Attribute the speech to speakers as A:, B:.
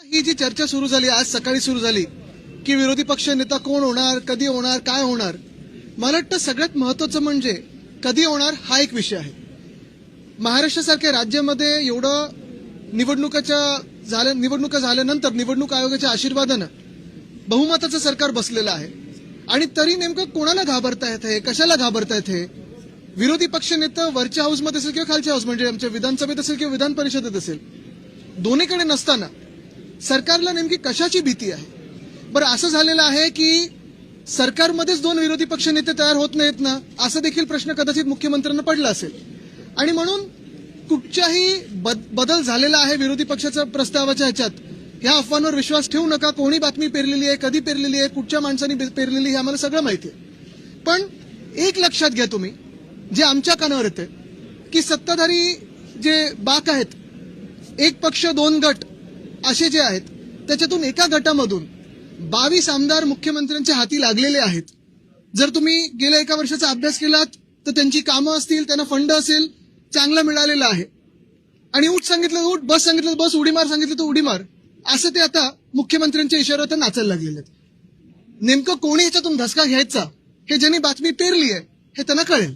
A: ही जी चर्चा सुरू झाली, आज सकाळी सुरू झाली की विरोधी पक्ष नेता कोण होणार, कधी होणार, काय होणार, मला वाटतं सगळ्यात महत्वाचं म्हणजे कधी होणार हा एक विषय आहे. महाराष्ट्रासारख्या राज्यामध्ये एवढं निवडणुका झाल्यानंतर निवडणूक आयोगाच्या आशीर्वादानं बहुमताचं सरकार बसलेलं आहे आणि तरी नेमकं कोणाला घाबरतायत हे, कशाला घाबरतायत हे? विरोधी पक्ष नेता वरच्या हाऊसमध्ये असेल किंवा खालच्या हाऊस म्हणजे आमच्या विधानसभेत असेल किंवा विधान परिषदेत असेल, दोन्हीकडे नसताना सरकारला नेमकी कशाची भीती आहे? बरं, असं झालेलं आहे की सरकारमध्येच दोन विरोधी पक्ष नेते तयार होत नाहीत ना, असा देखील प्रश्न कदाचित मुख्यमंत्र्यांना पडला असेल आणि म्हणून कुठच्याही बदल झालेला आहे विरोधी पक्षाच्या प्रस्तावाच्या ह्याच्यात, ह्या अफवांवर विश्वास ठेवू नका. कोणी बातमी पेरलेली आहे, कधी पेरलेली आहे, कुठच्या माणसांनी पेरलेली, हे आम्हाला सगळं माहिती आहे. पण एक लक्षात घ्या तुम्ही, जे आमच्या कानावर येते की सत्ताधारी जे बाक आहेत, एक पक्ष दोन गट असे जे आहेत, त्याच्यातून एका गटामधून 22 आमदार मुख्यमंत्र्यांच्या हाती लागलेले आहेत. जर तुम्ही गेल्या एका वर्षाचा अभ्यास केलात तर त्यांची कामं असतील, त्यांना फंड असेल, चांगला मिळालेला आहे. आणि उठ सांगितलं उठ, बस सांगितलं बस, उडी मार सांगितलं तर उडी मार, असं ते आता मुख्यमंत्र्यांच्या इशाऱ्यावर नाचायला लागलेले आहेत. नेमकं कोणी ह्याच्यातून धसका घ्यायचा हे ज्यांनी बातमी पेरली आहे हे त्यांना कळेल.